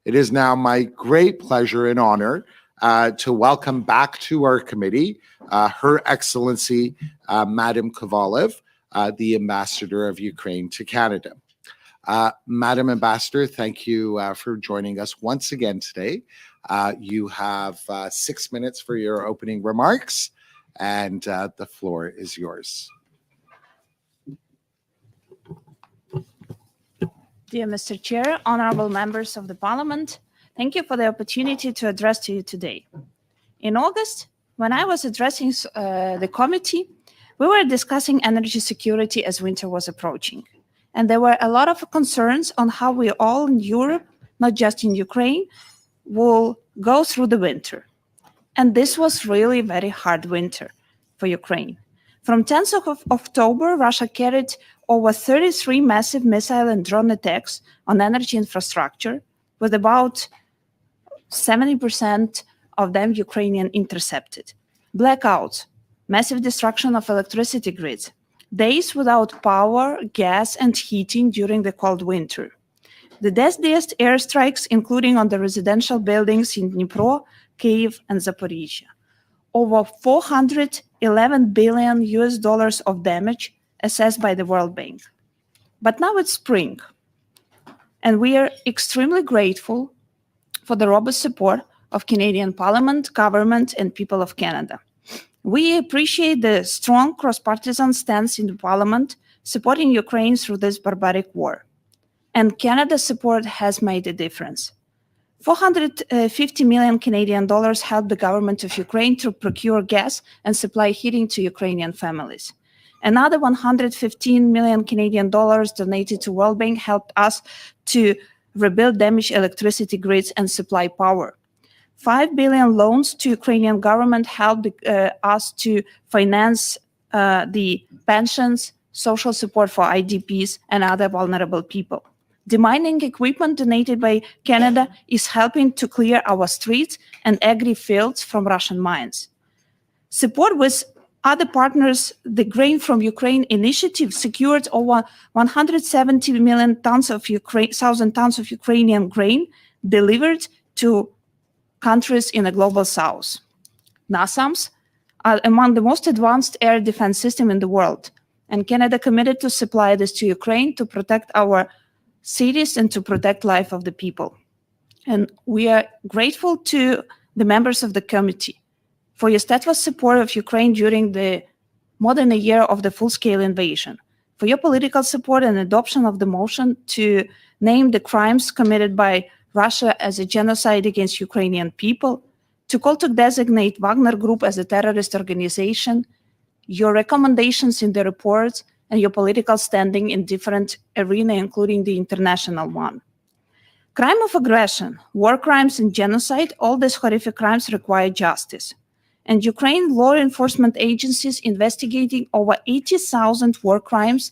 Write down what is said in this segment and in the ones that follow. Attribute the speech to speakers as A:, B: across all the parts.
A: It is now my great pleasure and honor to welcome back to our committee Her Excellency Madam Kovalev, the Ambassador of Ukraine to Canada. Madam Ambassador, thank you for joining us once again today. You have 6 minutes for your opening remarks, and the floor is yours.
B: Dear Mr. Chair, honorable members of the Parliament, thank you for the opportunity to address to you today. In August, when I was addressing the committee, we were discussing energy security as winter was approaching. And there were a lot of concerns on how we all in Europe, not just in Ukraine, will go through the winter. And this was really a very hard winter for Ukraine. From 10th of October, Russia carried over 33 massive missile and drone attacks on energy infrastructure, with about 70% of them Ukrainian intercepted. Blackouts, massive destruction of electricity grids, days without power, gas, and heating during the cold winter. The deadliest airstrikes, including on the residential buildings in Dnipro, Kyiv, and Zaporizhia. Over $411 billion of damage assessed by the World Bank. But now it's spring, and we are extremely grateful for the robust support of Canadian Parliament, government, and people of Canada. We appreciate the strong cross-partisan stance in the Parliament supporting Ukraine through this barbaric war. And Canada's support has made a difference. 450 million Canadian dollars helped the government of Ukraine to procure gas and supply heating to Ukrainian families. Another 115 million Canadian dollars donated to World Bank helped us to rebuild damaged electricity grids and supply power. 5 billion loans to Ukrainian government helped us to finance the pensions, social support for IDPs and other vulnerable people. Demining equipment donated by Canada is helping to clear our streets and agri fields from Russian mines. Support with other partners, the Grain from Ukraine initiative secured over 170 million tons of thousand tons of Ukrainian grain delivered to countries in the global south. NASAMS are among the most advanced air defense systems in the world, and Canada committed to supply this to Ukraine to protect our cities and to protect life of the people. And we are grateful to the members of the committee for your steadfast support of Ukraine during the more than a year of the full-scale invasion, for your political support and adoption of the motion to name the crimes committed by Russia as a genocide against Ukrainian people, to call to designate Wagner Group as a terrorist organization, your recommendations in the reports, and your political standing in different arenas, including the international one. Crime of aggression, war crimes, and genocide, all these horrific crimes require justice. And Ukraine law enforcement agencies investigating over 80,000 war crimes,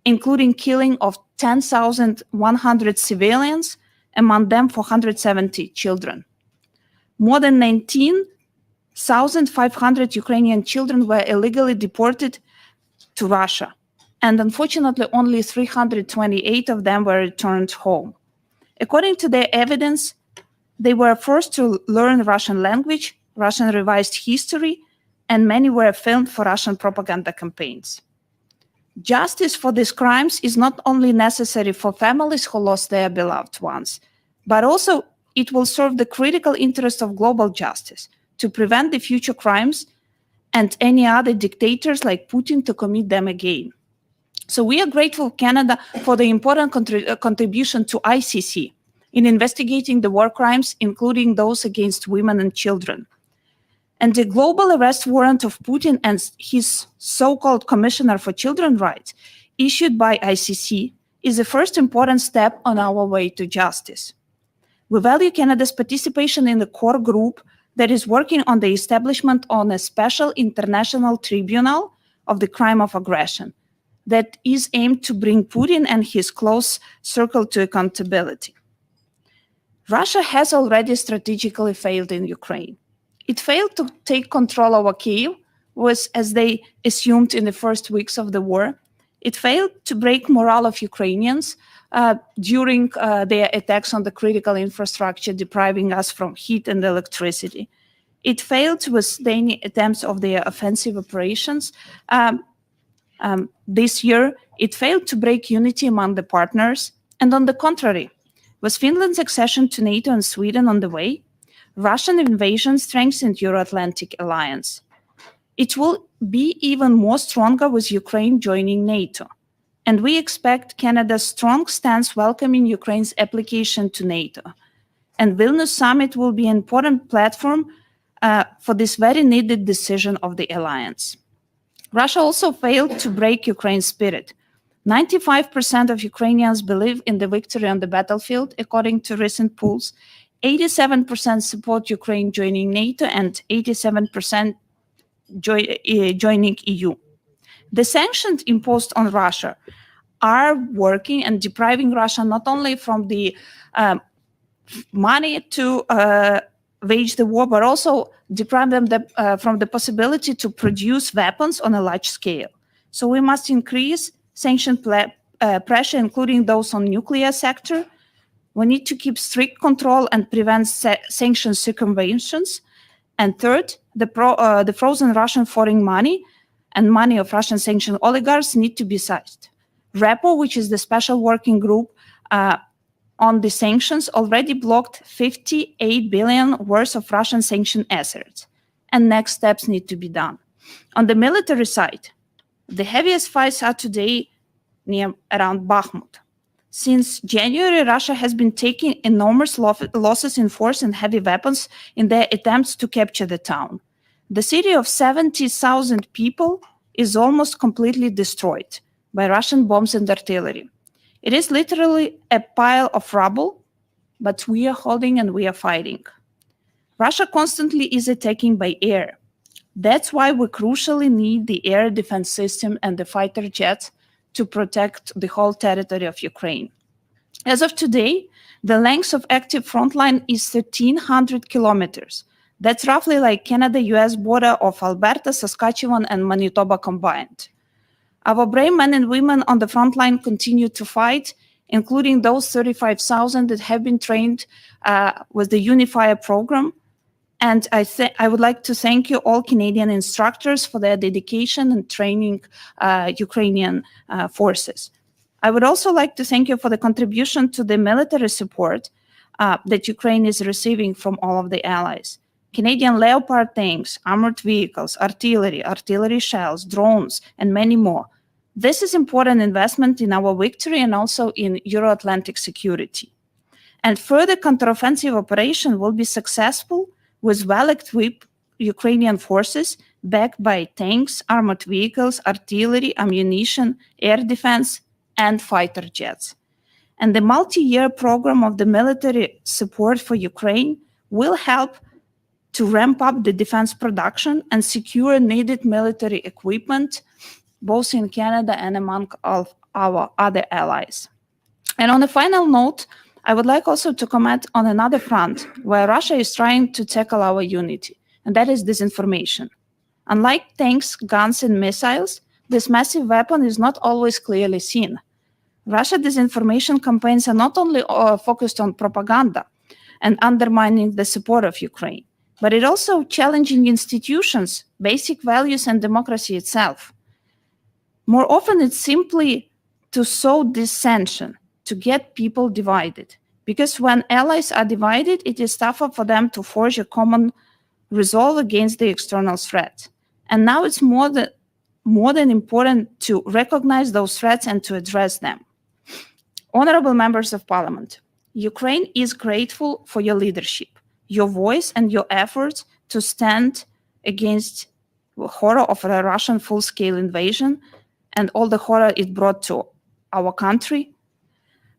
B: including killing of 10,100 civilians, among them 470 children. More than 19,500 Ukrainian children were illegally deported to Russia, and unfortunately only 328 of them were returned home. According to their evidence, they were forced to learn Russian language, Russian revised history, and many were filmed for Russian propaganda campaigns. Justice for these crimes is not only necessary for families who lost their beloved ones, but also it will serve the critical interest of global justice to prevent the future crimes and any other dictators like Putin to commit them again. So we are grateful to Canada for the important contribution to ICC in investigating the war crimes, including those against women and children. And the global arrest warrant of Putin and his so-called Commissioner for Children's Rights, issued by ICC, is the first important step on our way to justice. We value Canada's participation in the core group that is working on the establishment of a special international tribunal of the crime of aggression that is aimed to bring Putin and his close circle to accountability. Russia has already strategically failed in Ukraine. It failed to take control over Kyiv, as they assumed in the first weeks of the war. It failed to break morale of Ukrainians during their attacks on the critical infrastructure, depriving us from heat and electricity. It failed to withstand attempts of their offensive operations. This year, it failed to break unity among the partners. And on the contrary, with Finland's accession to NATO and Sweden on the way, Russian invasion strengthened Euro-Atlantic alliance. It will be even more stronger with Ukraine joining NATO. And we expect Canada's strong stance welcoming Ukraine's application to NATO. And Vilnius Summit will be an important platform for this very needed decision of the alliance. Russia also failed to break Ukraine's spirit. 95% of Ukrainians believe in the victory on the battlefield, according to recent polls. 87% support Ukraine joining NATO and 87% joining EU. The sanctions imposed on Russia are working and depriving Russia not only from the money to wage the war, but also deprive them from the possibility to produce weapons on a large scale. So we must increase sanction pressure, including those on nuclear sector. We need to keep strict control and prevent sanction circumventions. And third, the frozen Russian foreign money and money of Russian sanctioned oligarchs need to be seized. REPO, which is the special working group on the sanctions, already blocked 58 billion worth of Russian sanctioned assets, and next steps need to be done. On the military side, the heaviest fights are today around Bakhmut. Since January, Russia has been taking enormous losses in force and heavy weapons in their attempts to capture the town. The city of 70,000 people is almost completely destroyed by Russian bombs and artillery. It is literally a pile of rubble, but we are holding and we are fighting. Russia constantly is attacking by air. That's why we crucially need the air defense system and the fighter jets to protect the whole territory of Ukraine. As of today, the length of active front line is 1,300 kilometers. That's roughly like Canada-US border of Alberta, Saskatchewan, and Manitoba combined. Our brave men and women on the front line continue to fight, including those 35,000 that have been trained with the Unifier program. And I would like to thank you all Canadian instructors for their dedication and training Ukrainian forces. I would also like to thank you for the contribution to the military support that Ukraine is receiving from all of the allies. Canadian Leopard tanks, armored vehicles, artillery shells, drones, and many more. This is important investment in our victory and also in Euro-Atlantic security. And further counteroffensive operation will be successful with well-equipped Ukrainian forces backed by tanks, armored vehicles, artillery, ammunition, air defense, and fighter jets. And the multi-year program of the military support for Ukraine will help to ramp up the defense production and secure needed military equipment, both in Canada and among all our other allies. And on a final note, I would like also to comment on another front where Russia is trying to tackle our unity, and that is disinformation. Unlike tanks, guns, and missiles, this massive weapon is not always clearly seen. Russia disinformation campaigns are not only focused on propaganda and undermining the support of Ukraine, but it also challenging institutions, basic values, and democracy itself. More often, it's simply to sow dissension, to get people divided. Because when allies are divided, it is tougher for them to forge a common resolve against the external threat. And now it's more than important to recognize those threats and to address them. Honorable members of parliament, Ukraine is grateful for your leadership, your voice, and your efforts to stand against the horror of a Russian full-scale invasion and all the horror it brought to our country.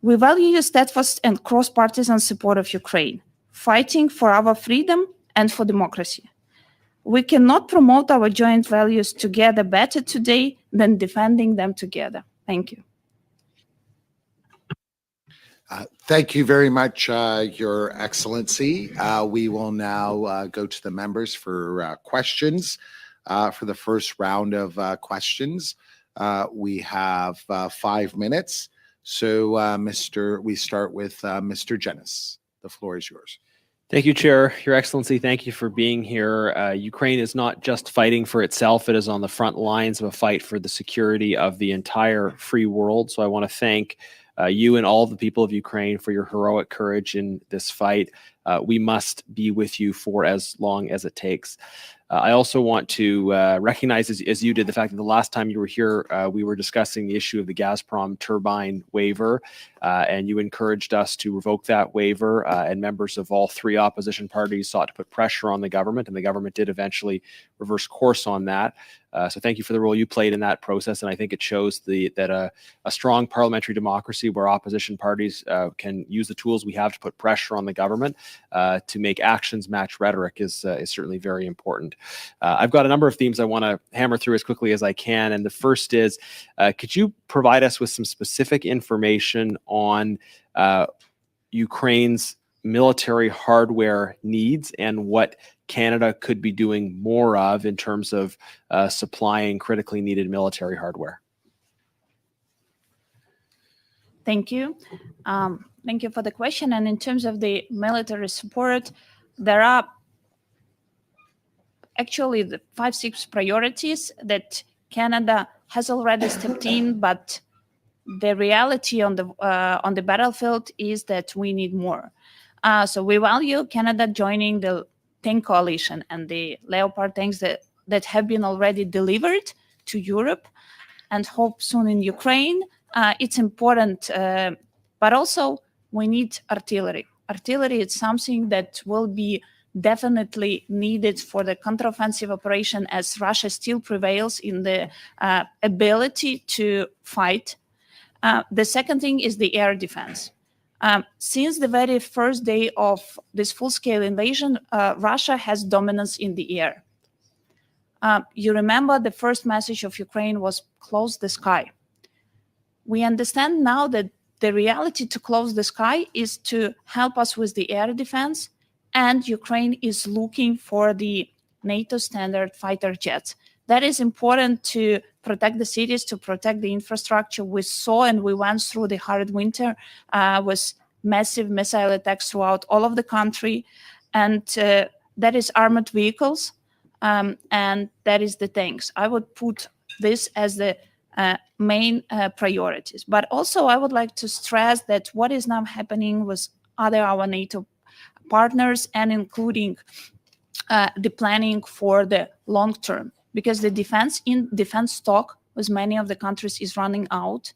B: We value your steadfast and cross-partisan support of Ukraine, fighting for our freedom and for democracy. We cannot promote our joint values together better today than defending them together. Thank you.
A: Thank you very much, Your Excellency. We will now go to the members for questions. For the first round of questions, We have 5 minutes. So, we start with Mr. Jenis. The floor is yours.
C: Thank you, Chair. Your Excellency, thank you for being here. Ukraine is not just fighting for itself. It is on the front lines of a fight for the security of the entire free world. So I want to thank you and all the people of Ukraine for your heroic courage in this fight. We must be with you for as long as it takes. I also want to recognize, as you did, the fact that the last time you were here, we were discussing the issue of the Gazprom turbine waiver, and you encouraged us to revoke that waiver, and members of all three opposition parties sought to put pressure on the government, and the government did eventually reverse course on that. So thank you for the role you played in that process, and I think it shows that a strong parliamentary democracy where opposition parties can use the tools we have to put pressure on the government to make actions match rhetoric is certainly very important. I've got a number of themes I want to hammer through as quickly as I can, and the first is, could you provide us with some specific information on Ukraine's military hardware needs and what Canada could be doing more of in terms of supplying critically needed military hardware?
B: Thank you. Thank you for the question. And in terms of the military support, there are actually the 5-6 priorities that Canada has already stepped in, but the reality on the battlefield is that we need more. So we value Canada joining the tank coalition and the Leopard tanks that have been already delivered to Europe and hope soon in Ukraine. It's important, but also we need artillery. Artillery is something that will be definitely needed for the counteroffensive operation, as Russia still prevails in the ability to fight. The second thing is the air defense. Since the very first day of this full-scale invasion, Russia has dominance in the air. You remember the first message of Ukraine was close the sky. We understand now that the reality to close the sky is to help us with the air defense, and Ukraine is looking for the NATO standard fighter jets. That is important to protect the cities, to protect the infrastructure. We saw and we went through the hard winter with massive missile attacks throughout all of the country. And that is armored vehicles, and that is the tanks. I would put this as the main priorities. But also I would like to stress that what is now happening with our NATO partners, and including the planning for the long term, because the defense stock with many of the countries is running out,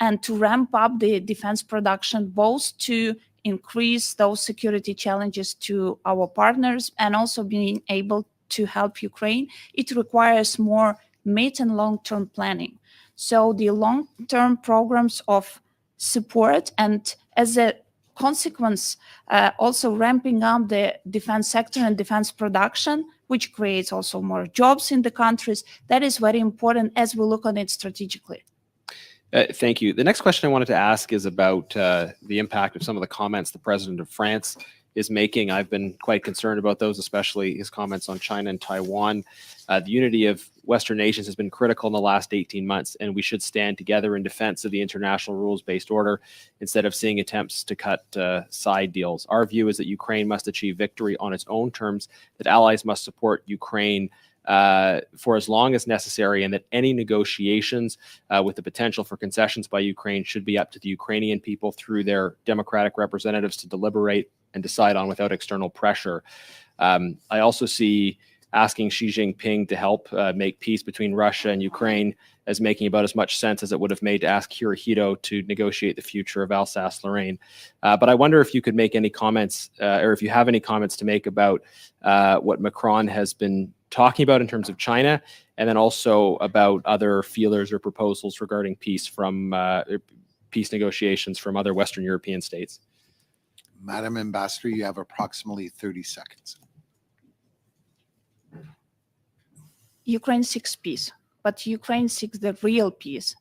B: and to ramp up the defense production, both to increase those security challenges to our partners and also being able to help Ukraine, it requires more mid and long-term planning. So the long-term programs of support, and as a consequence, also ramping up the defense sector and defense production, which creates also more jobs in the countries. That is very important as we look on it strategically.
C: Thank you. The next question I wanted to ask is about the impact of some of the comments the President of France is making. I've been quite concerned about those, especially his comments on China and Taiwan. The unity of Western nations has been critical in the last 18 months, and we should stand together in defense of the international rules-based order instead of seeing attempts to cut side deals. Our view is that Ukraine must achieve victory on its own terms, that allies must support Ukraine for as long as necessary, and that any negotiations with the potential for concessions by Ukraine should be up to the Ukrainian people through their democratic representatives to deliberate and decide on without external pressure. I also see asking Xi Jinping to help make peace between Russia and Ukraine as making about as much sense as it would have made to ask Hirohito to negotiate the future of Alsace-Lorraine. But I wonder if you could make any comments, or if you have any comments to make about what Macron has been talking about in terms of China, and then also about other feelers or proposals regarding peace from peace negotiations from other Western European states.
A: Madam Ambassador, you have approximately 30 seconds.
B: Ukraine seeks peace, but Ukraine seeks the real peace.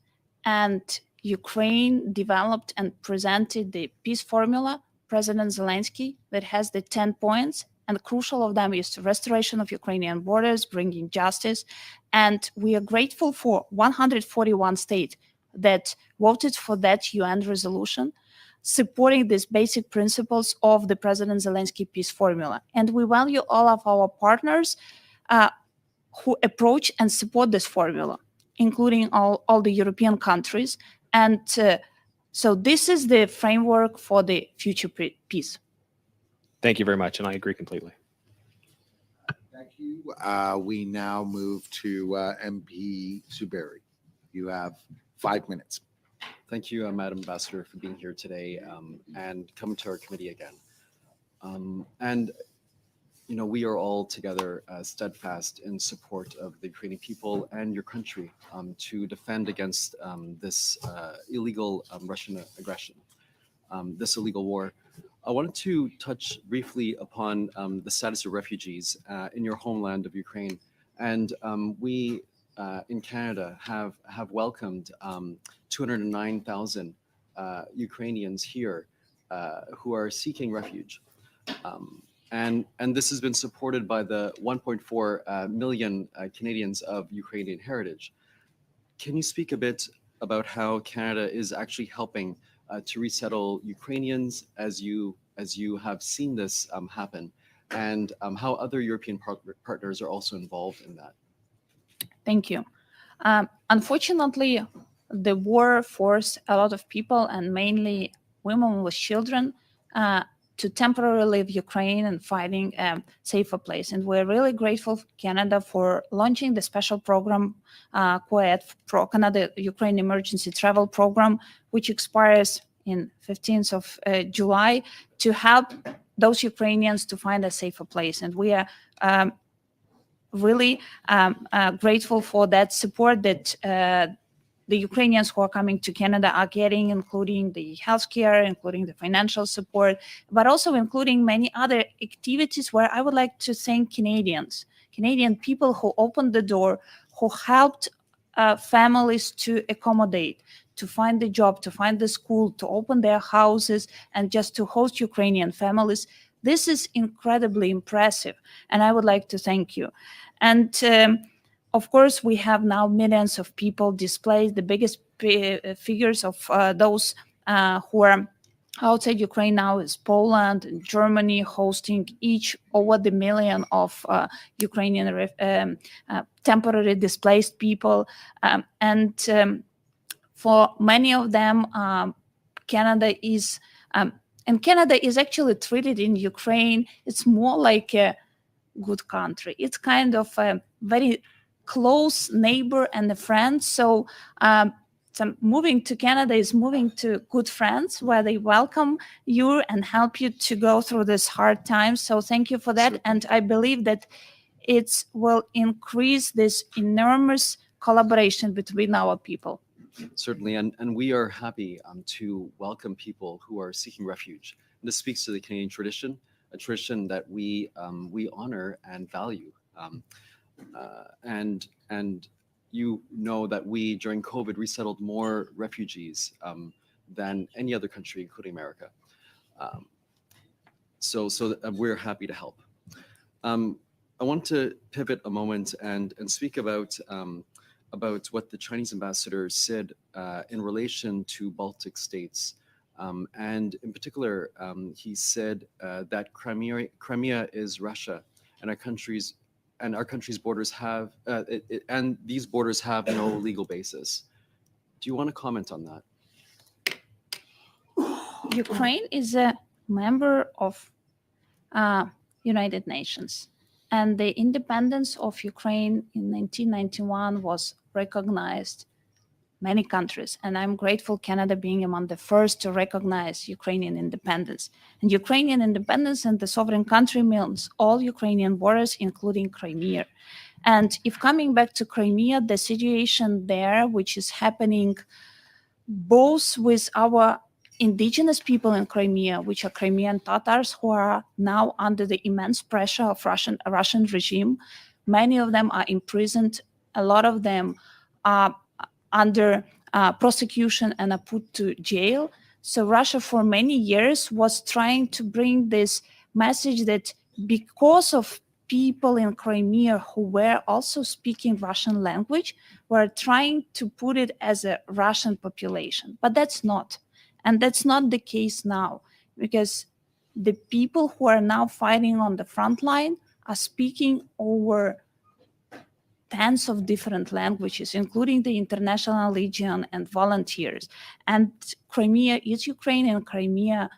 B: And Ukraine developed and presented the peace formula, President Zelensky, that has the 10 points, and crucial of them is the restoration of Ukrainian borders, bringing justice. And we are grateful for 141 states that voted for that UN resolution, supporting these basic principles of the President Zelensky peace formula. And we value all of our partners who approach and support this formula, including all the European countries. And so this is the framework for the future peace.
C: Thank you very much, and I agree completely.
A: Thank you. We now move to MP Subari. You have 5 minutes.
D: Thank you, Madam Ambassador, for being here today and coming to our committee again. We are all together steadfast in support of the Ukrainian people and your country to defend against this illegal Russian aggression, this illegal war. I wanted to touch briefly upon the status of refugees in your homeland of Ukraine. And we in Canada have welcomed 209,000 Ukrainians here who are seeking refuge. And this has been supported by the 1.4 million Canadians of Ukrainian heritage. Can you speak a bit about how Canada is actually helping to resettle Ukrainians as you have seen this happen, and how other European partners are also involved in that?
B: Thank you. Unfortunately, the war forced a lot of people, and mainly women with children, to temporarily leave Ukraine and finding a safer place. And we're really grateful for Canada for launching the special program, Canada Ukraine Emergency Travel Program, which expires in 15th of July, to help those Ukrainians to find a safer place. And we are really grateful for that support that the Ukrainians who are coming to Canada are getting, including the healthcare, including the financial support, but also including many other activities where I would like to thank Canadian people who opened the door, who helped families to accommodate, to find the job, to find the school, to open their houses, and just to host Ukrainian families. This is incredibly impressive, and I would like to thank you. And of course, we have now millions of people displaced. The biggest figures of those who are outside Ukraine now is Poland and Germany, hosting each over the million of Ukrainian temporary displaced people. For many of them, Canada is actually treated in Ukraine. It's more like a good country. It's kind of a very close neighbor and a friend. So moving to Canada is moving to good friends where they welcome you and help you to go through this hard time. So thank you for that. And I believe that it will increase this enormous collaboration between our people.
D: Certainly, and we are happy to welcome people who are seeking refuge. And this speaks to the Canadian tradition, a tradition that we honor and value. And you know that we, during COVID, resettled more refugees than any other country, including America. So we're happy to help. I want to pivot a moment and speak about what the Chinese ambassador said in relation to Baltic states. And in particular, he said that Crimea is Russia, and our country's borders have and these borders have no legal basis. Do you want to comment on that?
B: Ukraine is a member of United Nations, and the independence of Ukraine in 1991 was recognized many countries, and I'm grateful Canada being among the first to recognize Ukrainian independence. And Ukrainian independence and the sovereign country means all Ukrainian borders, including Crimea. And if coming back to Crimea, the situation there, which is happening both with our indigenous people in Crimea, which are Crimean Tatars, who are now under the immense pressure of Russian regime. Many of them are imprisoned. A lot of them are under prosecution and are put to jail. So Russia for many years was trying to bring this message that because of people in Crimea who were also speaking Russian language, were trying to put it as a Russian population. But that's not. And that's not the case now, because the people who are now fighting on the front line are speaking over tens of different languages, including the International Legion and volunteers. And Crimea is Ukraine, and Crimea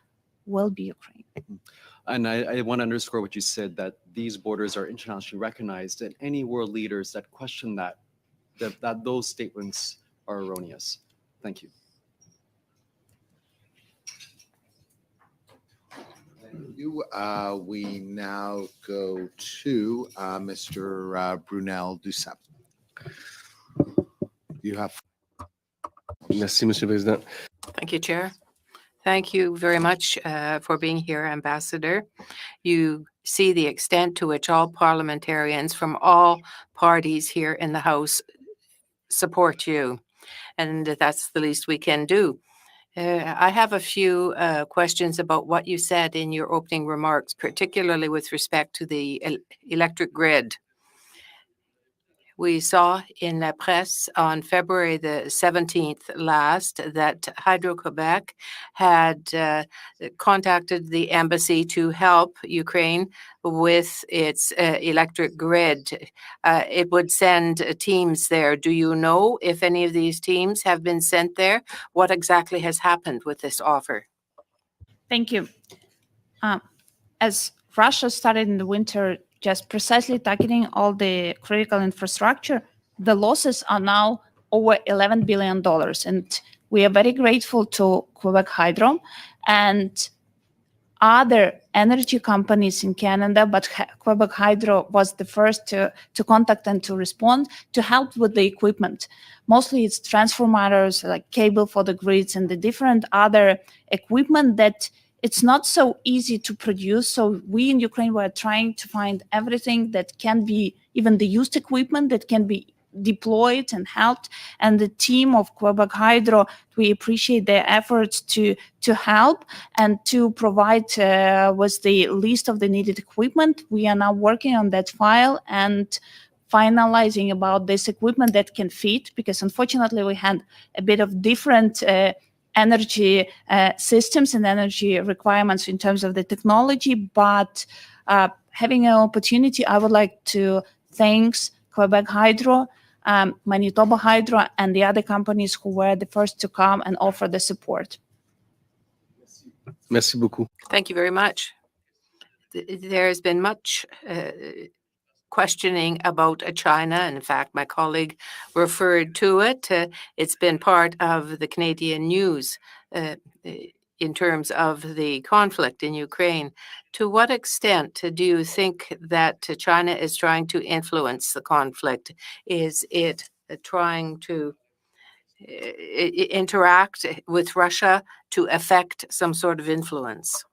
B: will be Ukraine.
D: And I want to underscore what you said, that these borders are internationally recognized, and any world leaders that question that those statements are erroneous. Thank you.
A: Thank you. We now go to Mr. Brunel Duceppe. You have.
E: Merci, Monsieur le Président.
F: Thank you, Chair. Thank you very much for being here, Ambassador. You see the extent to which all parliamentarians from all parties here in the House support you, and that's the least we can do. I have a few questions about what you said in your opening remarks, particularly with respect to the electric grid. We saw in La Presse on February the 17th last that Hydro-Quebec had contacted the embassy to help Ukraine with its electric grid. It would send teams there. Do you know if any of these teams have been sent there? What exactly has happened with this offer?
B: Thank you. As Russia started in the winter just precisely targeting all the critical infrastructure, the losses are now over $11 billion. And we are very grateful to Quebec Hydro and other energy companies in Canada, but Quebec Hydro was the first to contact and to respond to help with the equipment. Mostly it's transformers, like cable for the grids and the different other equipment that it's not so easy to produce. So we in Ukraine were trying to find everything that can be, even the used equipment that can be deployed and helped. And the team of Quebec Hydro, we appreciate their efforts to help and to provide with the list of the needed equipment. We are now working on that file and finalizing about this equipment that can fit, because unfortunately we had a bit of different energy systems and energy requirements in terms of the technology, but having an opportunity, I would like to thank Quebec Hydro, Manitoba Hydro, and the other companies who were the first to come and offer the support.
E: Merci beaucoup.
F: Thank you very much. There has been much questioning about China, and in fact, my colleague referred to it. It's been part of the Canadian news in terms of the conflict in Ukraine. To what extent do you think that China is trying to influence the conflict? Is it trying to interact with Russia to affect some sort of influence?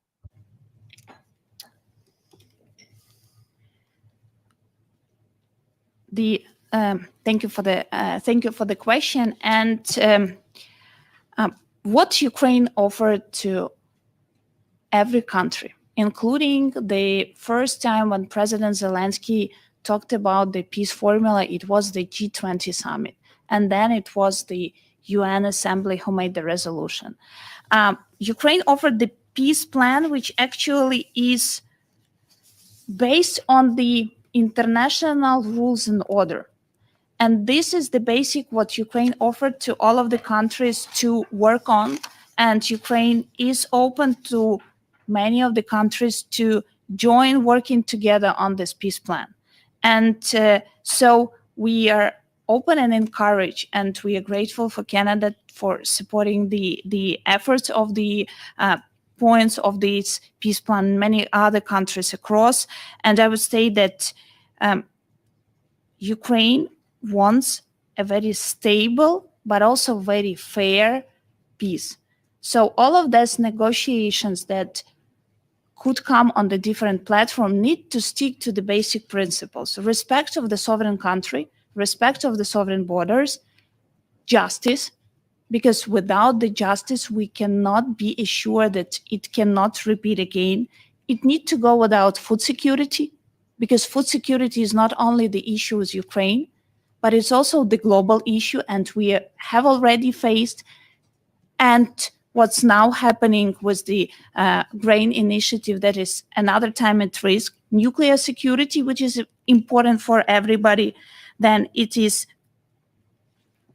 B: Thank you for the question. And what Ukraine offered to every country, including the first time when President Zelensky talked about the peace formula, it was the G20 summit, and then it was the UN Assembly who made the resolution. Ukraine offered the peace plan, which actually is based on the international rules and order. And this is the basic what Ukraine offered to all of the countries to work on. And Ukraine is open to many of the countries to join working together on this peace plan. And so we are open and encouraged, and we are grateful for Canada for supporting the efforts of the points of this peace plan, many other countries across. And I would say that Ukraine wants a very stable, but also very fair peace. So all of those negotiations that could come on the different platform need to stick to the basic principles: respect of the sovereign country, respect of the sovereign borders, justice, because without the justice, we cannot be assured that it cannot repeat again, it needs to go without food security, because food security is not only the issue with Ukraine, but it's also the global issue, and we have already faced. And what's now happening with the grain initiative, that is another time at risk. Nuclear security, which is important for everybody. Then it is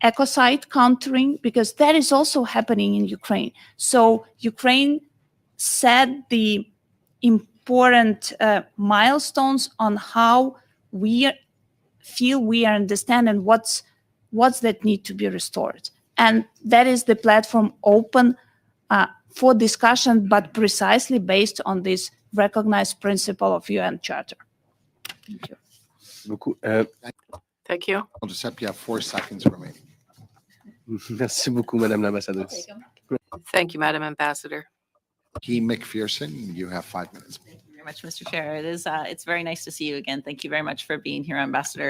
B: ecocide countering, because that is also happening in Ukraine. So Ukraine set the important milestones on how we feel we understand and what's that need to be restored. And that is the platform open for discussion, but precisely based on this recognized principle of UN Charter. Thank you.
E: Beaucoup.
F: Thank you.
A: I'll just have you have 4 seconds remaining.
E: Merci beaucoup, Madame l'ambassadrice.
F: Thank you, Madam Ambassador.
A: Guy McPherson, you have 5 minutes.
G: Thank you very much, Mr. Chair. It's very nice to see you again. Thank you very much for being here, Ambassador,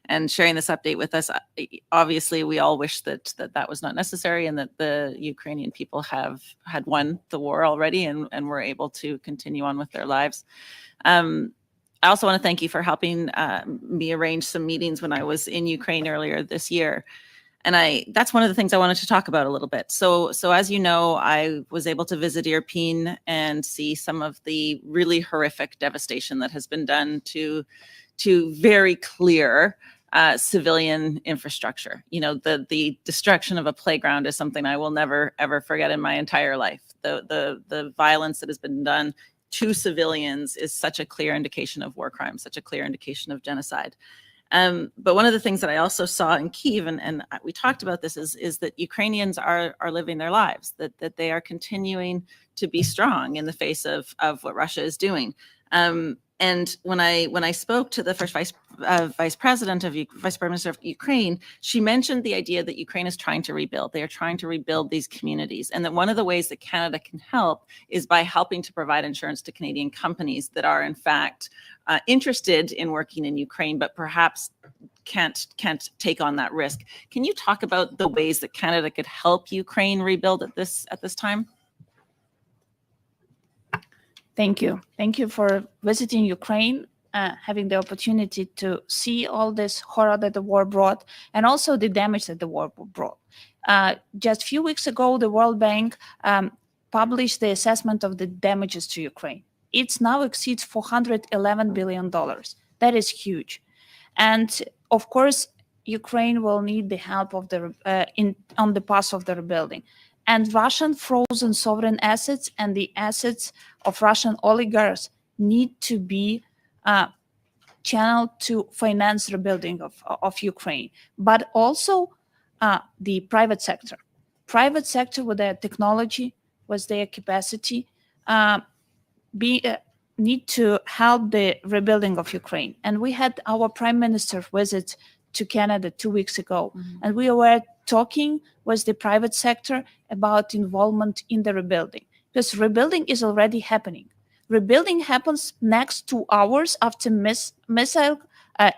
G: and sharing this update with us. Obviously, we all wish that was not necessary, and that the Ukrainian people had won the war already and were able to continue on with their lives. I also want to thank you for helping me arrange some meetings when I was in Ukraine earlier this year. And that's one of the things I wanted to talk about a little bit. So as you know, I was able to visit Irpin and see some of the really horrific devastation that has been done to very clear civilian infrastructure. You know, the destruction of a playground is something I will never, ever forget in my entire life. The violence that has been done to civilians is such a clear indication of war crimes, such a clear indication of genocide. But one of the things that I also saw in Kyiv, and we talked about this, is that Ukrainians are living their lives, that they are continuing to be strong in the face of what Russia is doing. And when I spoke to the first vice minister of Ukraine, she mentioned the idea that Ukraine is trying to rebuild. They are trying to rebuild these communities, and that one of the ways that Canada can help is by helping to provide insurance to Canadian companies that are in fact interested in working in Ukraine, but perhaps can't take on that risk. Can you talk about the ways that Canada could help Ukraine rebuild at this time?
B: Thank you. Thank you for visiting Ukraine, having the opportunity to see all this horror that the war brought, and also the damage that the war brought. Just a few weeks ago, the World Bank published the assessment of the damages to Ukraine. It now exceeds $411 billion. That is huge. And of course, Ukraine will need the help of on the path of the rebuilding. And Russian frozen sovereign assets and the assets of Russian oligarchs need to be channeled to finance rebuilding of Ukraine, but also the private sector. Private sector with their technology, with their capacity, need to help the rebuilding of Ukraine. And we had our Prime Minister visit to Canada 2 weeks ago, and we were talking with the private sector about involvement in the rebuilding, because rebuilding is already happening. Rebuilding happens next 2 hours after missile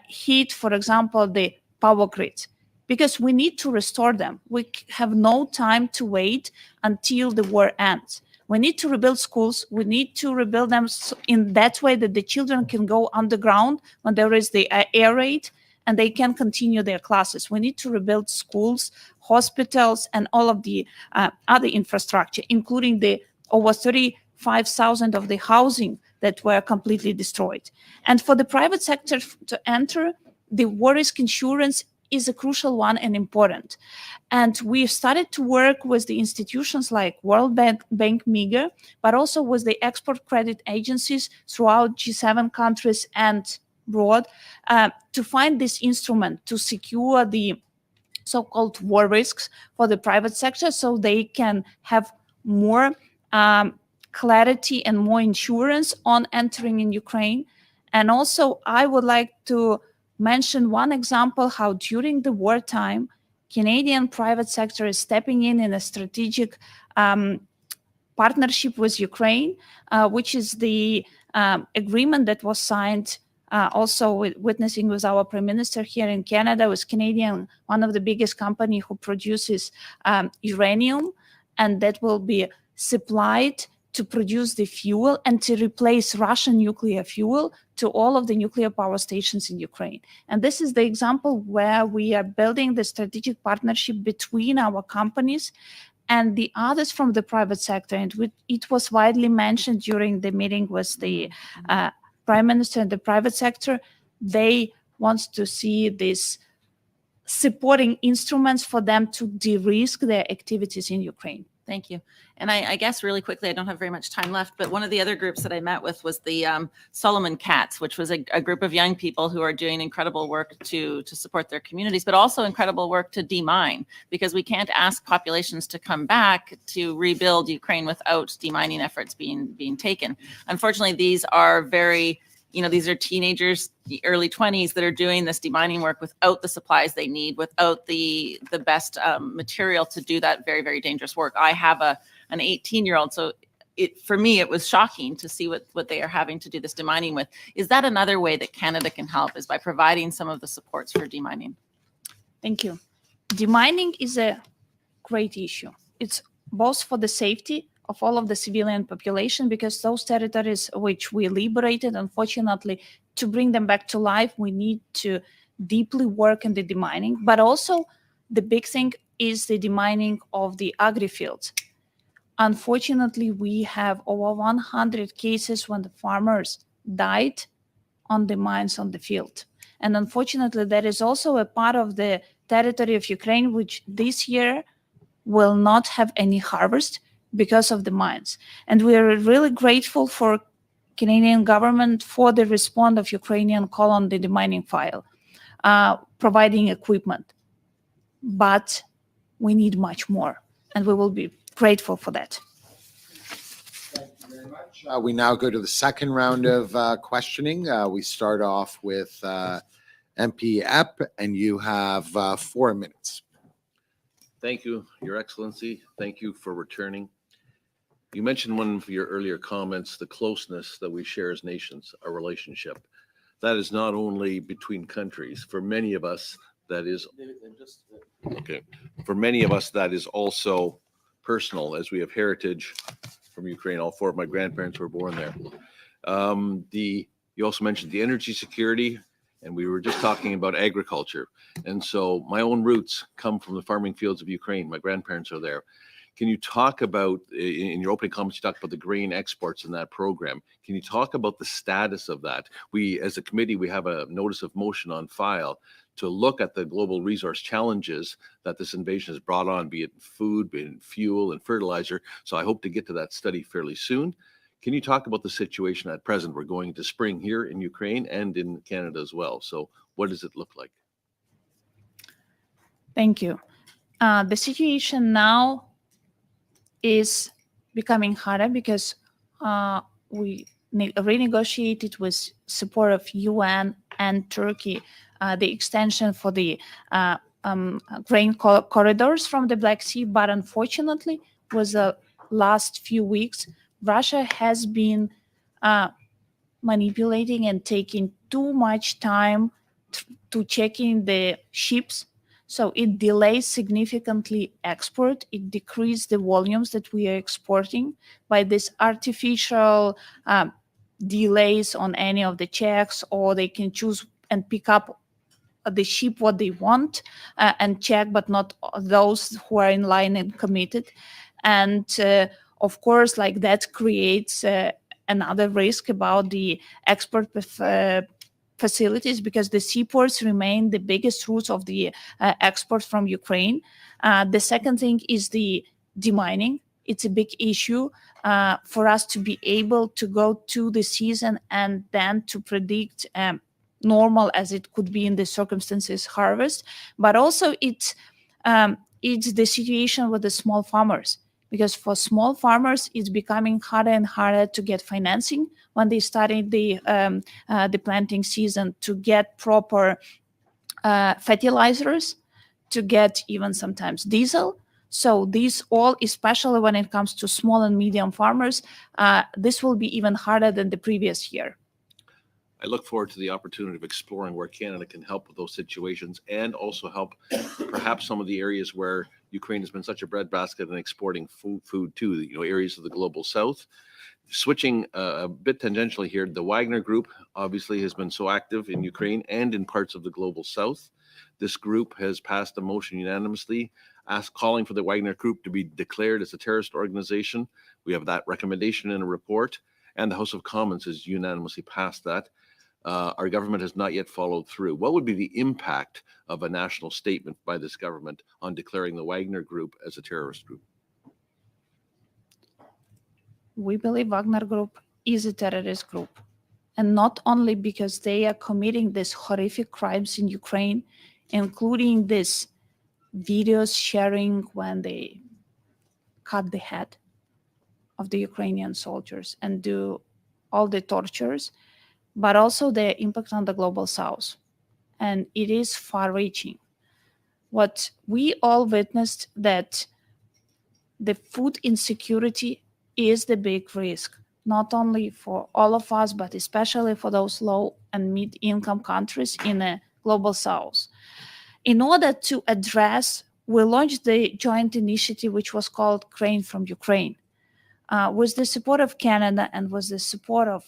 B: hit, for example, the power grids, because we need to restore them. We have no time to wait until the war ends. We need to rebuild schools. We need to rebuild them in that way that the children can go underground when there is the air raid, and they can continue their classes. We need to rebuild schools, hospitals, and all of the other infrastructure, including the over 35,000 of the housing that were completely destroyed. And for the private sector to enter, the war risk insurance is a crucial one and important. And we've started to work with the institutions like World Bank, MIGA, but also with the export credit agencies throughout G7 countries and abroad, to find this instrument to secure the so-called war risks for the private sector, so they can have more clarity and more insurance on entering in Ukraine. And also, I would like to mention one example how during the wartime, Canadian private sector is stepping in a strategic partnership with Ukraine, which is the agreement that was signed also witnessing with our Prime Minister here in Canada, with Canadian, one of the biggest company who produces uranium, and that will be supplied to produce the fuel and to replace Russian nuclear fuel to all of the nuclear power stations in Ukraine. And this is the example where we are building the strategic partnership between our companies and the others from the private sector. And it was widely mentioned during the meeting with the Prime Minister and the private sector. They want to see these supporting instruments for them to de-risk their activities in Ukraine.
G: Thank you. And I guess really quickly, I don't have very much time left, but one of the other groups that I met with was the Solomon Cats, which was a group of young people who are doing incredible work to support their communities, but also incredible work to demine, because we can't ask populations to come back to rebuild Ukraine without demining efforts being taken. Unfortunately, these are these are teenagers, the early 20s, that are doing this demining work without the supplies they need, without the best material to do that very, very dangerous work. I have an 18-year-old, so for me, it was shocking to see what they are having to do this demining with. Is that another way that Canada can help, is by providing some of the supports for demining?
B: Thank you. Demining is a great issue. It's both for the safety of all of the civilian population, because those territories which we liberated, unfortunately, to bring them back to life, we need to deeply work in the demining. But also, the big thing is the demining of the agri-fields. Unfortunately, we have over 100 cases when the farmers died on the mines on the field. And unfortunately, there is also a part of the territory of Ukraine which this year will not have any harvest because of the mines. And we are really grateful for Canadian government for the response of Ukrainian call on the demining file, providing equipment. But we need much more, and we will be grateful for that.
A: Thank you very much. We now go to the second round of questioning. We start off with MP Epp, and you have 4 minutes.
H: Thank you, Your Excellency. Thank you for returning. You mentioned one of your earlier comments, the closeness that we share as nations, our relationship. That is not only between countries. For many of us, that is okay. For many of us, that is also personal, as we have heritage from Ukraine. All 4 of my grandparents were born there. You also mentioned the energy security, and we were just talking about agriculture. And so my own roots come from the farming fields of Ukraine. My grandparents are there. Can you talk about, in your opening comments, you talked about the grain exports in that program. Can you talk about the status of that? We, as a committee, we have a notice of motion on file to look at the global resource challenges that this invasion has brought on, be it food, be it fuel and fertilizer. So I hope to get to that study fairly soon. Can you talk about the situation at present? We're going into spring here in Ukraine and in Canada as well. So what does it look like?
B: Thank you. The situation now is becoming harder because we renegotiated with support of UN and Turkey the extension for the grain corridors from the Black Sea. But unfortunately, with the last few weeks, Russia has been manipulating and taking too much time to checking the ships. So it delays significantly export. It decreased the volumes that we are exporting by this artificial delays on any of the checks, or they can choose and pick up the ship what they want and check, but not those who are in line and committed. And of course, like that creates another risk about the export facilities, because the seaports remain the biggest routes of the export from Ukraine. The second thing is the demining. It's a big issue for us to be able to go to the season and then to predict normal as it could be in the circumstances harvest. But also it's the situation with the small farmers, because for small farmers, it's becoming harder and harder to get financing when they started the planting season, to get proper fertilizers, to get even sometimes diesel. So these all, especially when it comes to small and medium farmers, this will be even harder than the previous year.
H: I look forward to the opportunity of exploring where Canada can help with those situations, and also help perhaps some of the areas where Ukraine has been such a breadbasket in exporting food to areas of the global south. Switching a bit tangentially here, the Wagner Group obviously has been so active in Ukraine and in parts of the global south. This group has passed a motion unanimously calling for the Wagner Group to be declared as a terrorist organization. We have that recommendation in a report, and the House of Commons has unanimously passed that. Our government has not yet followed through. What would be the impact of a national statement by this government on declaring the Wagner Group as a terrorist group?
B: We believe Wagner Group is a terrorist group. And not only because they are committing these horrific crimes in Ukraine, including these videos sharing when they cut the head of the Ukrainian soldiers and do all the tortures, but also their impact on the global south. And it is far-reaching. What we all witnessed, that the food insecurity is the big risk, not only for all of us, but especially for those low and mid-income countries in the global south. In order to address, we launched the joint initiative, which was called Grain from Ukraine. With the support of Canada and with the support of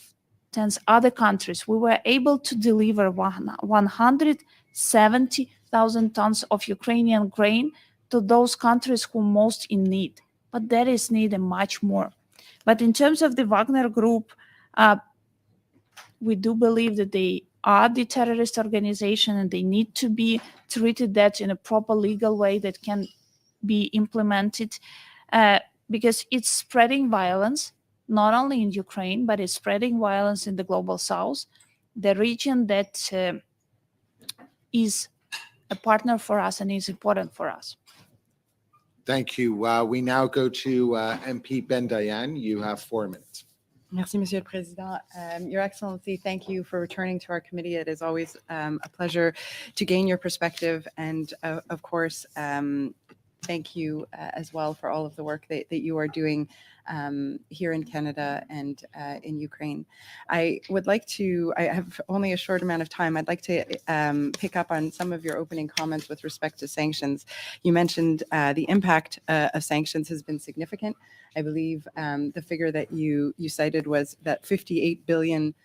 B: 10 other countries, we were able to deliver 170,000 tons of Ukrainian grain to those countries who are most in need. But there is needed much more. But in terms of the Wagner Group, we do believe that they are the terrorist organization and they need to be treated that in a proper legal way that can be implemented, because it's spreading violence, not only in Ukraine, but it's spreading violence in the global south, the region that is a partner for us and is important for us.
A: Thank you. We now go to MP Bendayan. You have 4 minutes.
I: Merci, Monsieur le Président. Your Excellency, thank you for returning to our committee. It is always a pleasure to gain your perspective. And of course, thank you as well for all of the work that you are doing here in Canada and in Ukraine. I have only a short amount of time. I'd like to pick up on some of your opening comments with respect to sanctions. You mentioned the impact of sanctions has been significant. I believe the figure that you cited was that $58 billion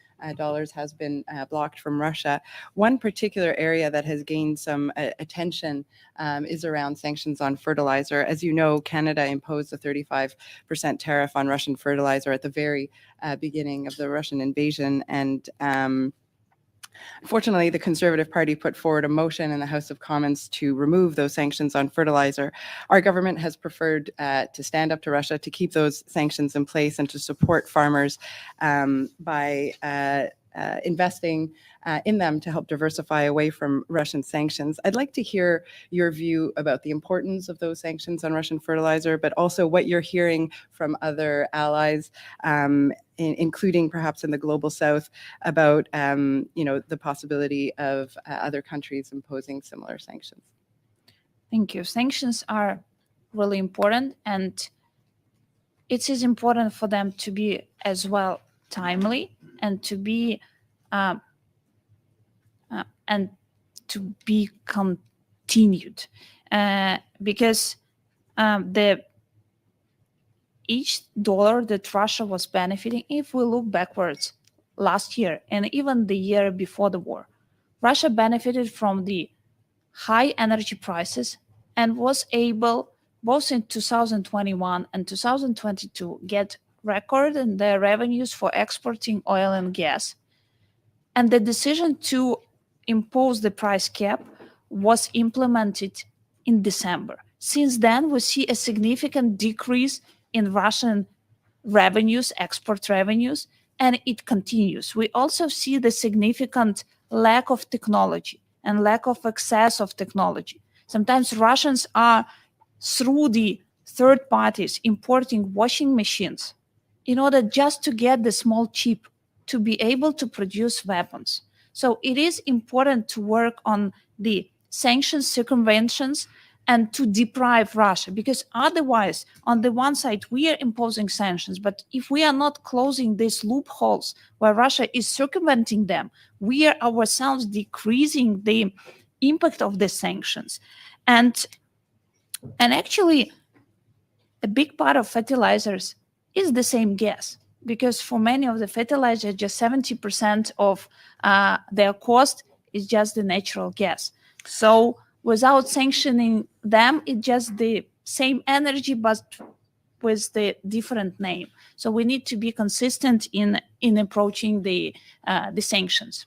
I: has been blocked from Russia. One particular area that has gained some attention is around sanctions on fertilizer. As you know, Canada imposed a 35% tariff on Russian fertilizer at the very beginning of the Russian invasion. And fortunately, the Conservative Party put forward a motion in the House of Commons to remove those sanctions on fertilizer. Our government has preferred to stand up to Russia, to keep those sanctions in place and to support farmers by investing in them to help diversify away from Russian sanctions. I'd like to hear your view about the importance of those sanctions on Russian fertilizer, but also what you're hearing from other allies, including perhaps in the global south, about the possibility of other countries imposing similar sanctions.
B: Thank you. Sanctions are really important, and it is important for them to be as well timely and to be continued, because each dollar that Russia was benefiting, if we look backwards last year and even the year before the war, Russia benefited from the high energy prices and was able, both in 2021 and 2022, get record in their revenues for exporting oil and gas. And the decision to impose the price cap was implemented in December. Since then, we see a significant decrease in Russian revenues, export revenues, and it continues. We also see the significant lack of technology and lack of access of technology. Sometimes Russians are, through the third parties, importing washing machines in order just to get the small chip to be able to produce weapons. So it is important to work on the sanctions, circumventions, and to deprive Russia, because otherwise, on the one side, we are imposing sanctions, but if we are not closing these loopholes where Russia is circumventing them, we are ourselves decreasing the impact of the sanctions. And And actually, a big part of fertilizers is the same gas, because for many of the fertilizers, just 70% of their cost is just the natural gas. So without sanctioning them, it's just the same energy, but with the different name. So we need to be consistent in approaching the sanctions.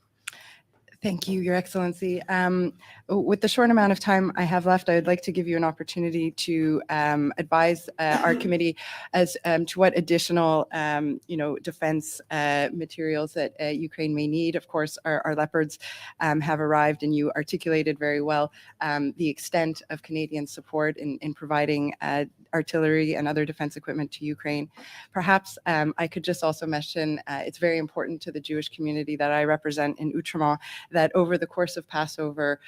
I: Thank you, Your Excellency. With the short amount of time I have left, I would like to give you an opportunity to advise our committee as to what additional, defense materials that Ukraine may need. Of course, our Leopards have arrived, and you articulated very well the extent of Canadian support in providing artillery and other defense equipment to Ukraine. Perhaps I could just also mention it's very important to the Jewish community that I represent in Outremont that over the course of Passover,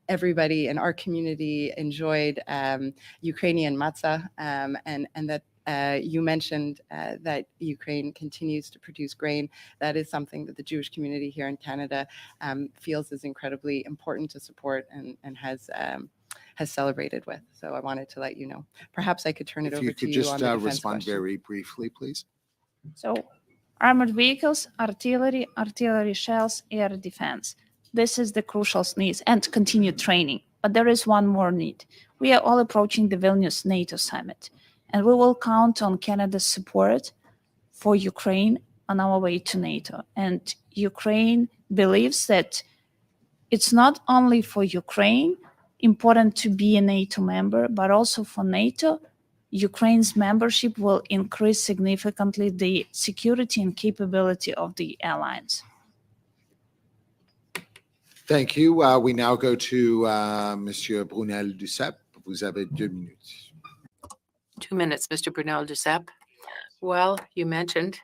I: everybody in our community enjoyed Ukrainian matzah, and that you mentioned that Ukraine continues to produce grain. That is something that the Jewish community here in Canada feels is incredibly important to support and has celebrated with. So I wanted to let you know. Perhaps I could turn it
A: If
I: over
A: you
I: to
A: could
I: you
A: just
I: on the defense
A: respond
I: question.
A: very briefly, please.
B: So armored vehicles, artillery shells, air defense. This is the crucial needs, and continued training. But there is one more need. We are all approaching the Vilnius NATO summit, and we will count on Canada's support for Ukraine on our way to NATO. And Ukraine believes that it's not only for Ukraine important to be a NATO member, but also for NATO. Ukraine's membership will increase significantly the security and capability of the alliance.
A: Thank you. We now go to Monsieur Brunel Duceppe. Vous avez 2 minutes.
F: 2 minutes, Mr. Brunel Duceppe. Well, you mentioned,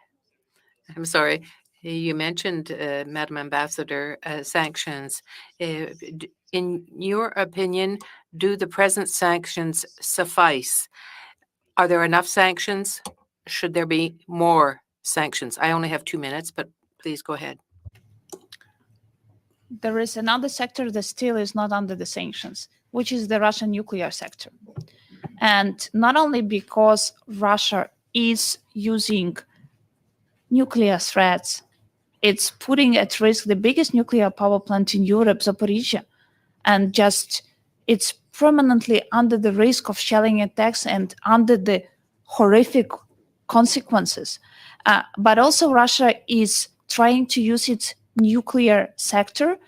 F: Madam Ambassador, sanctions. In your opinion, do the present sanctions suffice? Are there enough sanctions? Should there be more sanctions? I only have 2 minutes, but please go ahead.
B: There is another sector that still is not under the sanctions, which is the Russian nuclear sector. And not only because Russia is using nuclear threats, it's putting at risk the biggest nuclear power plant in Europe, Zaporizhzhia, and just it's permanently under the risk of shelling attacks and under the horrific consequences. But also Russia is trying to use its nuclear sector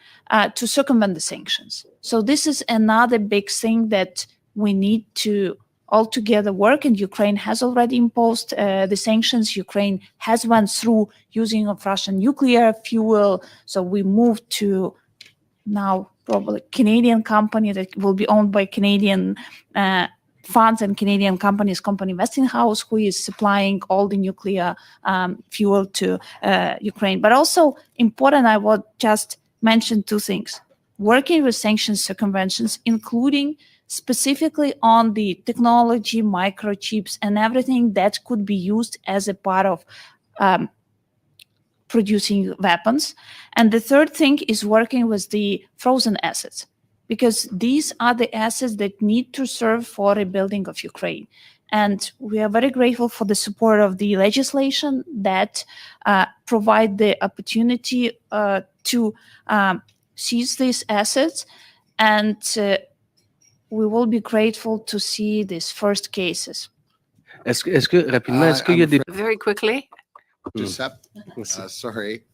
B: to circumvent the sanctions. So this is another big thing that we need to all together work, and Ukraine has already imposed the sanctions. Ukraine has went through using of Russian nuclear fuel. So we moved to now probably Canadian company that will be owned by Canadian funds and Canadian companies, company Westinghouse, who is supplying all the nuclear fuel to Ukraine. But also important, I would just mention 2 things. Working with sanctions circumventions, including specifically on the technology, microchips, and everything that could be used as a part of producing weapons. And the third thing is working with the frozen assets, because these are the assets that need to serve for rebuilding of Ukraine. And we are very grateful for the support of the legislation that provide the opportunity to seize these assets. And we will be grateful to see these first cases.
E: Est-ce que rapidement, est-ce qu'il y a des...
F: Very quickly.
A: Giuseppe, sorry.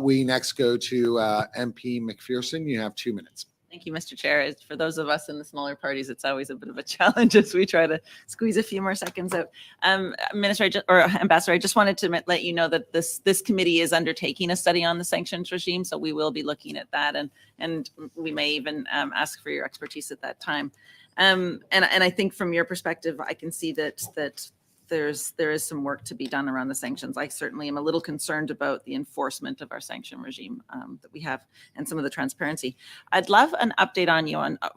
A: We next go to MP McPherson. You have 2 minutes.
G: Thank you, Mr. Chair. For those of us in the smaller parties, it's always a bit of a challenge as we try to squeeze a few more seconds out. Ambassador, I just wanted to let you know that this committee is undertaking a study on the sanctions regime, so we will be looking at that, and we may even ask for your expertise at that time. And I think from your perspective, I can see that there is some work to be done around the sanctions. I certainly am a little concerned about the enforcement of our sanction regime that we have and some of the transparency. I'd love an update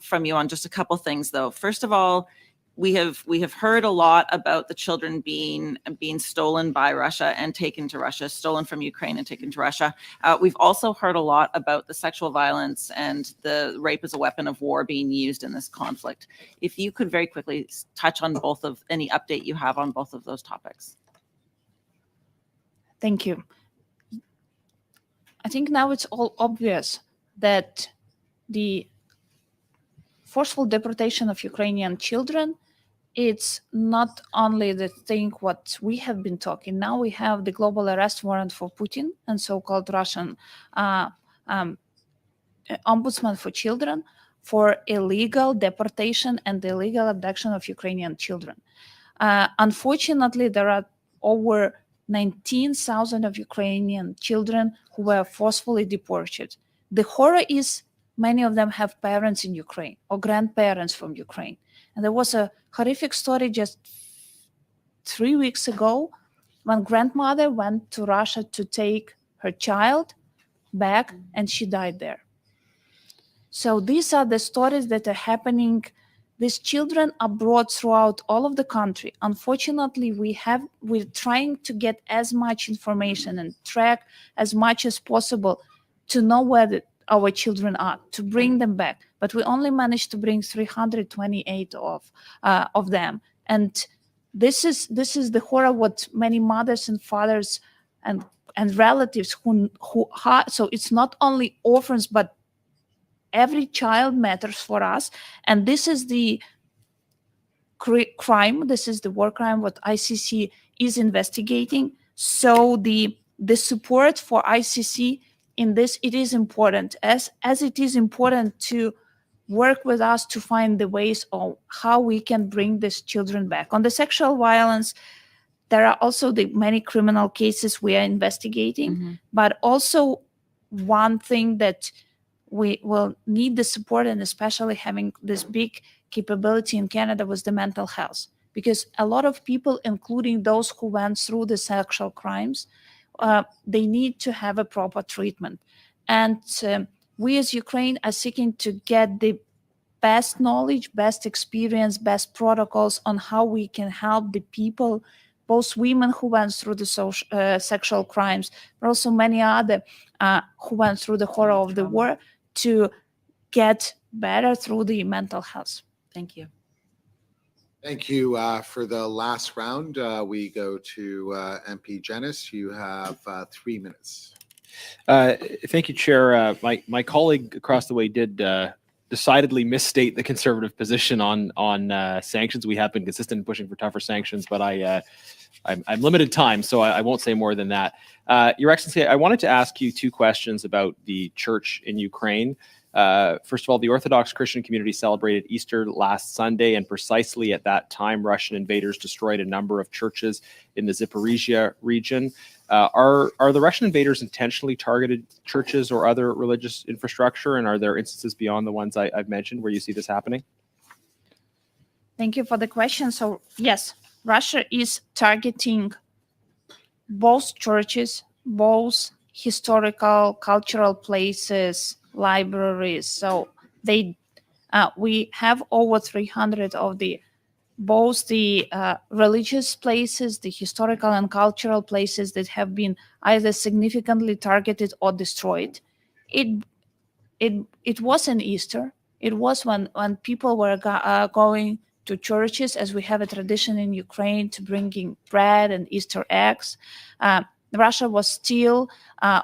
G: from you on just a couple things, though. First of all, we have heard a lot about the children being stolen by Russia and taken to Russia, stolen from Ukraine and taken to Russia. We've also heard a lot about the sexual violence and the rape as a weapon of war being used in this conflict. If you could very quickly touch on both of any update you have on both of those topics.
B: Thank you. I think now it's all obvious that the forceful deportation of Ukrainian children, it's not only the thing what we have been talking. Now we have the global arrest warrant for Putin and so-called Russian ombudsman for children for illegal deportation and illegal abduction of Ukrainian children. Unfortunately, there are over 19,000 of Ukrainian children who were forcefully deported. The horror is many of them have parents in Ukraine or grandparents from Ukraine. And there was a horrific story just 3 weeks ago when grandmother went to Russia to take her child back and she died there. So these are the stories that are happening. These children are brought throughout all of the country. Unfortunately, we're trying to get as much information and track as much as possible to know where our children are, to bring them back. But we only managed to bring 328 of them. And this is the horror what many mothers and fathers and relatives who so it's not only orphans, but every child matters for us. And this is the crime, this is the war crime what ICC is investigating. So the support for ICC in this, it is important, as it is important to work with us to find the ways of how we can bring these children back. On the sexual violence, there are also the many criminal cases we are investigating, but also one thing that we will need the support, and especially having this big capability in Canada, was the mental health. Because a lot of people, including those who went through the sexual crimes, they need to have a proper treatment. And we as Ukraine are seeking to get the best knowledge, best experience, best protocols on how we can help the people, both women who went through the sexual crimes, but also many other who went through the horror of the war, to get better through the mental health.
G: Thank you.
A: Thank you. For the last round, we go to MP Jenis. You have 3 minutes.
C: Thank you, Chair. My colleague across the way did decidedly misstate the Conservative position on sanctions. We have been consistent in pushing for tougher sanctions, but I'm limited time, so I won't say more than that. Your Excellency, I wanted to ask you 2 questions about the church in Ukraine. First of all, the Orthodox Christian community celebrated Easter last Sunday, and precisely at that time, Russian invaders destroyed a number of churches in the Zaporizhia region. Are the Russian invaders intentionally targeted churches or other religious infrastructure, and are there instances beyond the ones I've mentioned where you see this happening?
B: Thank you for the question. So yes, Russia is targeting both churches, both historical, cultural places, libraries. So we have over 300 of both the religious places, the historical and cultural places that have been either significantly targeted or destroyed. It was an Easter. It was when people were going to churches, as we have a tradition in Ukraine to bringing bread and Easter eggs. Russia was still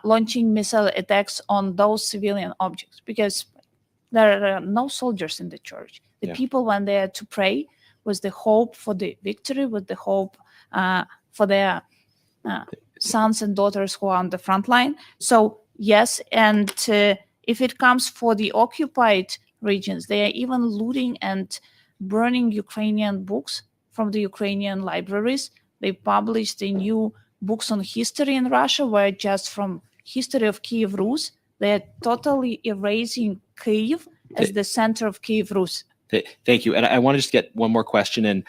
B: launching missile attacks on those civilian objects because there are no soldiers in the church. The people went there to pray with the hope for the victory, with the hope for their sons and daughters who are on the front line. So yes, and if it comes for the occupied regions, they are even looting and burning Ukrainian books from the Ukrainian libraries. They published the new books on history in Russia, where just from history of Kiev Rus, they are totally erasing Kiev as the center of Kiev Rus.
C: Thank you. And I want to just get one more question in,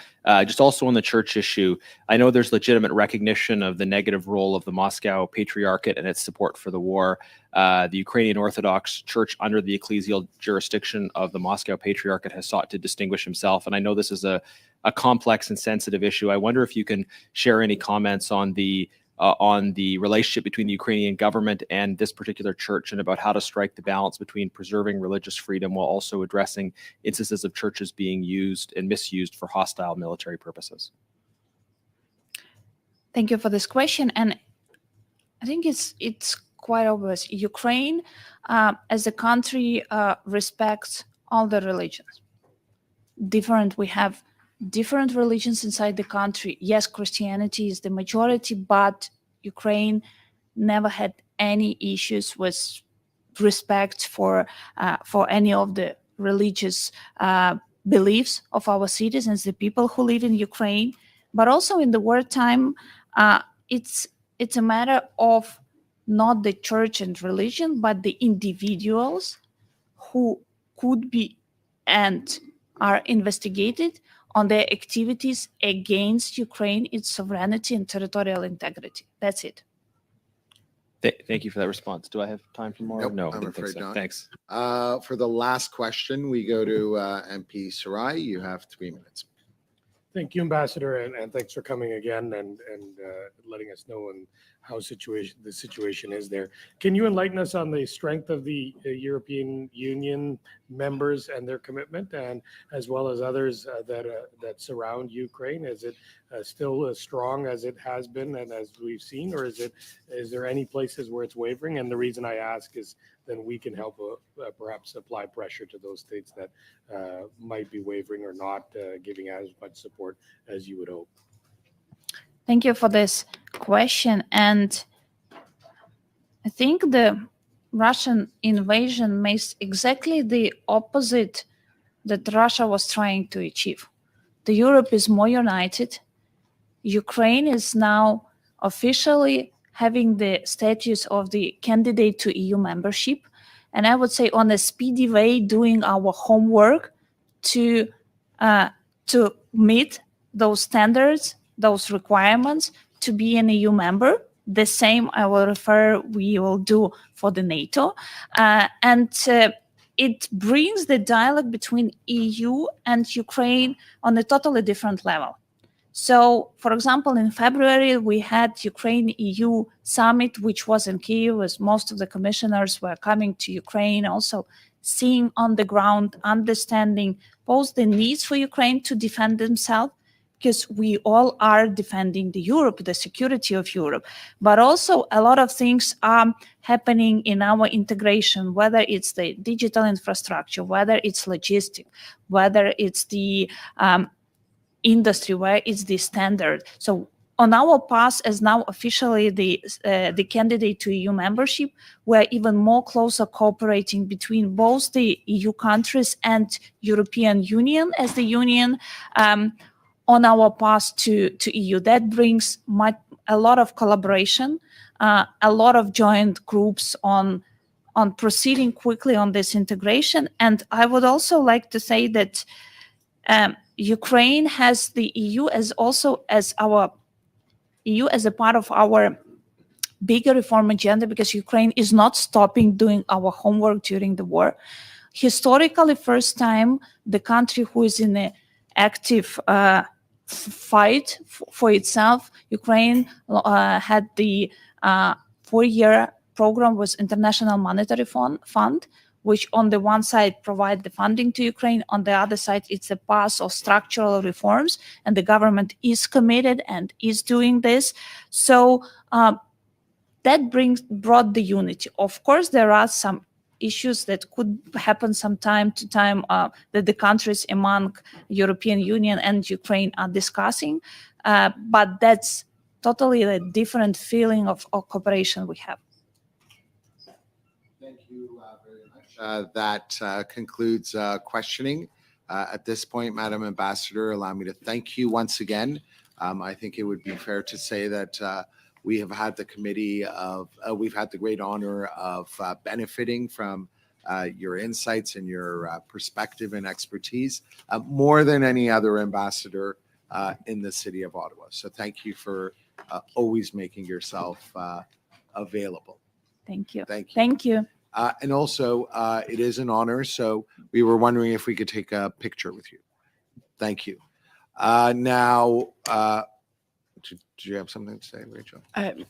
C: just also on the church issue. I know there's legitimate recognition of the negative role of the Moscow Patriarchate and its support for the war. The Ukrainian Orthodox Church, under the ecclesial jurisdiction of the Moscow Patriarchate, has sought to distinguish himself. And I know this is a complex and sensitive issue. I wonder if you can share any comments on the relationship between the Ukrainian government and this particular church, and about how to strike the balance between preserving religious freedom while also addressing instances of churches being used and misused for hostile military purposes.
B: Thank you for this question. And I think it's quite obvious. Ukraine, as a country, respects all the religions. We have different religions inside the country. Yes, Christianity is the majority, but Ukraine never had any issues with respect for any of the religious beliefs of our citizens, the people who live in Ukraine. But also in the wartime, it's a matter of not the church and religion, but the individuals who could be and are investigated on their activities against Ukraine, its sovereignty and territorial integrity. That's it.
C: Thank you for that response. Do I have time for more?
A: Nope,
C: No, I
A: I'm
C: didn't think
A: afraid
C: so.
A: not.
C: Thanks.
A: For the last question, we go to MP Subari. You have 3 minutes.
J: Thank you, Ambassador, and thanks for coming again and letting us know how the situation is there. Can you enlighten us on the strength of the European Union members and their commitment, and as well as others that surround Ukraine? Is it still as strong as it has been and as we've seen, or is there any places where it's wavering? And the reason I ask is then we can help perhaps apply pressure to those states that might be wavering or not giving as much support as you would hope.
B: Thank you for this question. And I think the Russian invasion makes exactly the opposite that Russia was trying to achieve. The Europe is more united. Ukraine is now officially having the status of the candidate to EU membership. And I would say on a speedy way, doing our homework to meet those standards, those requirements to be an EU member. The same we will do for the NATO. It brings the dialogue between EU and Ukraine on a totally different level. So, for example, in February, we had Ukraine-EU summit, which was in Kyiv, as most of the commissioners were coming to Ukraine, also seeing on the ground, understanding both the needs for Ukraine to defend themselves, because we all are defending the security of Europe, but also a lot of things are happening in our integration, whether it's the digital infrastructure, whether it's logistics, whether it's the industry, where it's the standard. So on our path as now officially the candidate to EU membership, we're even more closer cooperating between both the EU countries and European Union as the union on our path to EU. That brings a lot of collaboration, a lot of joint groups on proceeding quickly on this integration. And I would also like to say that Ukraine has the EU as a part of our bigger reform agenda, because Ukraine is not stopping doing our homework during the war. Historically, first time the country who is in an active fight for itself, Ukraine had the 4-year program with International Monetary Fund, which on the one side provide the funding to Ukraine, on the other side it's a path of structural reforms, and the government is committed and is doing this. So that brought the unity. Of course, there are some issues that could happen from time to time that the countries among European Union and Ukraine are discussing, but that's totally a different feeling of cooperation we have.
A: Thank you very much. That concludes questioning. At this point, Madam Ambassador, allow me to thank you once again. I think it would be fair to say that we have had the great honor of benefiting from your insights and your perspective and expertise more than any other ambassador in the city of Ottawa. So thank you for always making yourself available.
B: Thank you.
A: Thank you.
B: Thank you.
A: And also, it is an honor. So we were wondering if we could take a picture with you. Thank you. Now, do you have something to say, Rachel?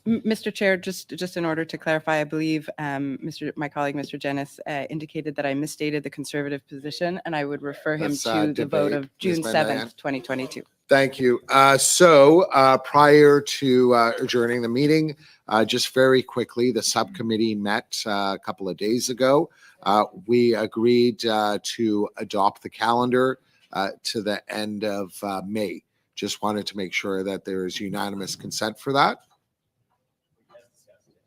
I: Mr. Chair, just in order to clarify, I believe my colleague, Mr. Jennis, indicated that I misstated the Conservative position, and I would refer him
A: Let's,
I: to the vote
A: debate.
I: of June
A: Ms. Mandan.
I: 7th, 2022.
A: Thank you. So prior to adjourning the meeting, just very quickly, the subcommittee met a couple of days ago. We agreed to adopt the calendar to the end of May. Just wanted to make sure that there is unanimous consent for that.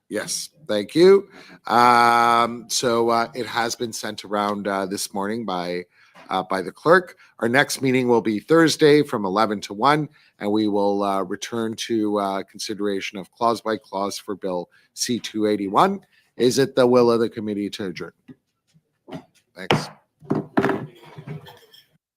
A: Yes, thank you. So it has been sent around this morning by the clerk. Our next meeting will be Thursday from 11 to 1, and we will return to consideration of clause by clause for Bill C-281. Is it the will of the committee to adjourn? Thanks.